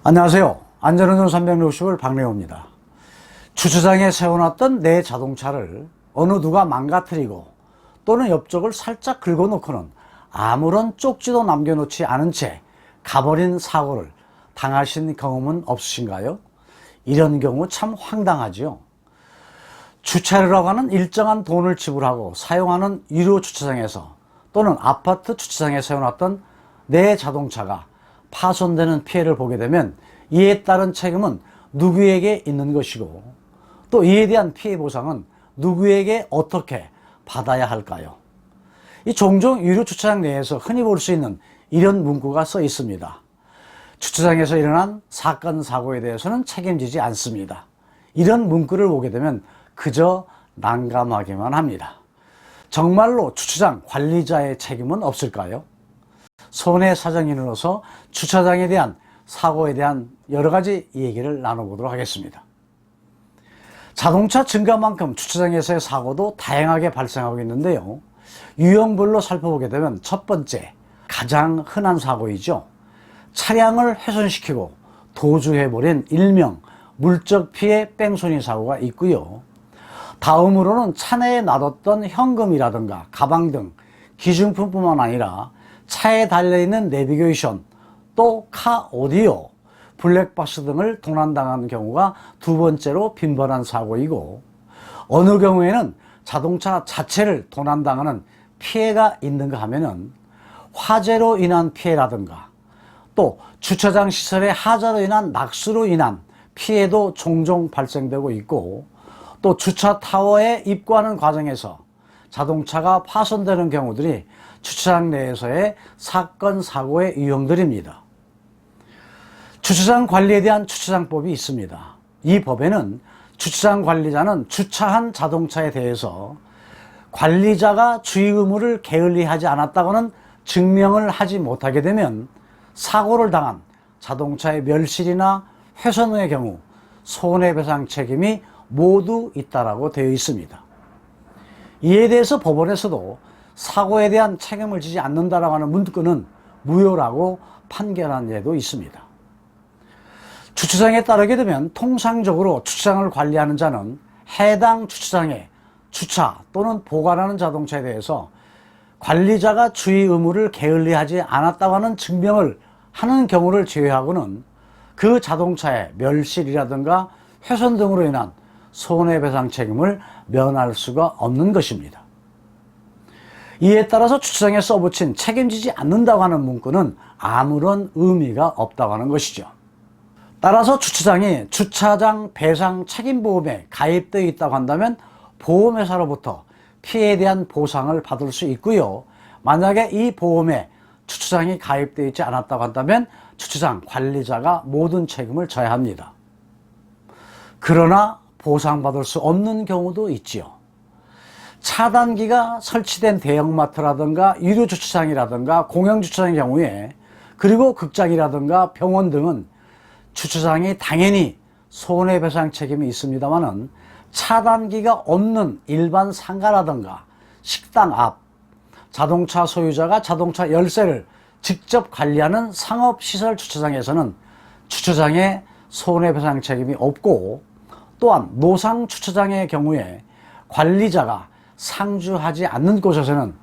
안녕하세요. 안전운전 360을 박래호입니다. 주차장에 세워놨던 내 자동차를 어느 누가 망가뜨리고 또는 옆쪽을 살짝 긁어놓고는 아무런 쪽지도 남겨놓지 않은 채 가버린 사고를 당하신 경험은 없으신가요? 이런 경우 참 황당하지요. 주차료라고 하는 일정한 돈을 지불하고 사용하는 유료 주차장에서 또는 아파트 주차장에 세워놨던 내 자동차가 파손되는 피해를 보게 되면 이에 따른 책임은 누구에게 있는 것이고 또 이에 대한 피해 보상은 누구에게 어떻게 받아야 할까요? 이 종종 유료 주차장 내에서 흔히 볼 수 있는 이런 문구가 써 있습니다. 주차장에서 일어난 사건 사고에 대해서는 책임지지 않습니다. 이런 문구를 보게 되면 그저 난감하기만 합니다. 정말로 주차장 관리자의 책임은 없을까요? 손해 사정인으로서 주차장에 대한 사고에 대한 여러 가지 얘기를 나눠보도록 하겠습니다. 자동차 증가만큼 주차장에서의 사고도 다양하게 발생하고 있는데요. 유형별로 살펴보게 되면 첫 번째, 가장 흔한 사고이죠. 차량을 훼손시키고 도주해버린 일명 물적 피해 뺑소니 사고가 있고요. 다음으로는 차내에 놔뒀던 현금이라든가 가방 등 기증품뿐만 아니라 차에 달려있는 내비게이션, 또 카 오디오, 블랙박스 등을 도난당한 경우가 두 번째로 빈번한 사고이고, 어느 경우에는 자동차 자체를 도난당하는 피해가 있는가 하면은 화재로 인한 피해라든가 또 주차장 시설의 하자로 인한 낙수로 인한 피해도 종종 발생되고 있고, 또 주차 타워에 입고하는 과정에서 자동차가 파손되는 경우들이 주차장 내에서의 사건 사고의 유형들입니다. 주차장 관리에 대한 주차장법이 있습니다. 이 법에는 주차장 관리자는 주차한 자동차에 대해서 관리자가 주의 의무를 게을리하지 않았다고는 증명을 하지 못하게 되면 사고를 당한 자동차의 멸실이나 훼손 의 경우 손해배상 책임이 모두 있다라고 되어 있습니다. 이에 대해서 법원에서도 사고에 대한 책임을 지지 않는다라고 하는 문구는 무효라고 판결한 예도 있습니다. 주차장에 따르게 되면 통상적으로 주차장을 관리하는 자는 해당 주차장에 주차 또는 보관하는 자동차에 대해서 관리자가 주의 의무를 게을리하지 않았다고 하는 증명을 하는 경우를 제외하고는 그 자동차의 멸실이라든가 훼손 등으로 인한 손해배상 책임을 면할 수가 없는 것입니다. 이에 따라서 주차장에 써붙인 책임지지 않는다고 하는 문구는 아무런 의미가 없다고 하는 것이죠. 따라서 주차장이 주차장 배상 책임보험에 가입되어 있다고 한다면 보험회사로부터 피해에 대한 보상을 받을 수 있고요. 만약에 이 보험에 주차장이 가입되어 있지 않았다고 한다면 주차장 관리자가 모든 책임을 져야 합니다. 그러나 보상받을 수 없는 경우도 있지요. 차단기가 설치된 대형마트라든가 유료주차장이라든가 공영주차장의 경우에, 그리고 극장이라든가 병원 등은 주차장이 당연히 손해배상 책임이 있습니다만은 차단기가 없는 일반 상가라든가 식당 앞, 자동차 소유자가 자동차 열쇠를 직접 관리하는 상업시설 주차장에서는 주차장에 손해배상 책임이 없고, 또한 노상 주차장의 경우에 관리자가 상주하지 않는 곳에서는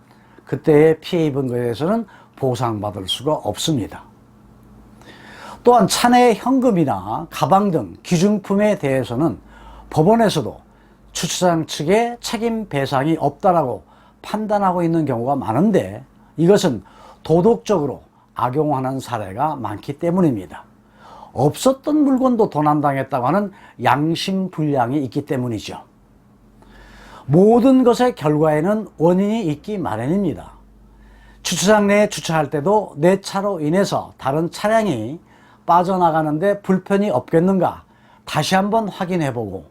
그때의 피해 입은 것에 대해서는 보상받을 수가 없습니다. 또한 차내의 현금이나 가방 등 기증품에 대해서는 법원에서도 주차장 측의 책임 배상이 없다라고 판단하고 있는 경우가 많은데, 이것은 도덕적으로 악용하는 사례가 많기 때문입니다. 없었던 물건도 도난당했다고 하는 양심불량이 있기 때문이죠. 모든 것의 결과에는 원인이 있기 마련입니다. 주차장 내에 주차할 때도 내 차로 인해서 다른 차량이 빠져나가는데 불편이 없겠는가 다시 한번 확인해보고,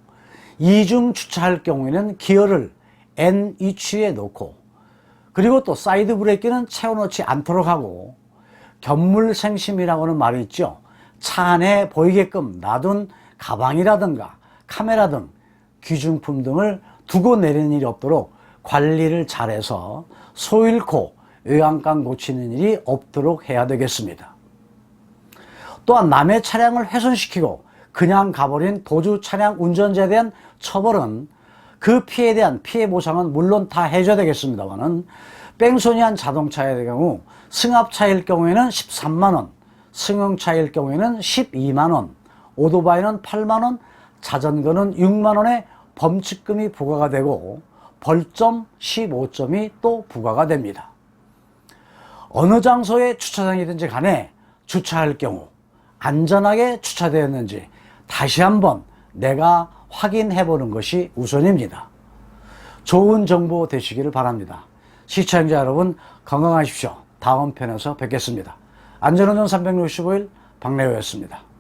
이중 주차할 경우에는 기어를 N 위치에 놓고, 그리고 또 사이드 브레이크는 채워놓지 않도록 하고, 견물생심이라고 하는 말이 있죠. 차 안에 보이게끔 놔둔 가방이라든가 카메라 등 귀중품 등을 두고 내리는 일이 없도록 관리를 잘해서 소 잃고 외양간 고치는 일이 없도록 해야 되겠습니다. 또한 남의 차량을 훼손시키고 그냥 가버린 도주 차량 운전자에 대한 처벌은 그 피해에 대한 피해 보상은 물론 다 해줘야 되겠습니다만은 뺑소니한 자동차의 경우 승합차일 경우에는 13만원, 승용차일 경우에는 12만원, 오토바이는 8만원, 자전거는 6만원의 범칙금이 부과가 되고 벌점 15점이 또 부과가 됩니다. 어느 장소에 주차장이든지 간에 주차할 경우 안전하게 주차되었는지 다시 한번 내가 확인해 보는 것이 우선입니다. 좋은 정보 되시기를 바랍니다. 시청자 여러분 건강하십시오. 다음 편에서 뵙겠습니다. 안전운전 365일 박래호였습니다.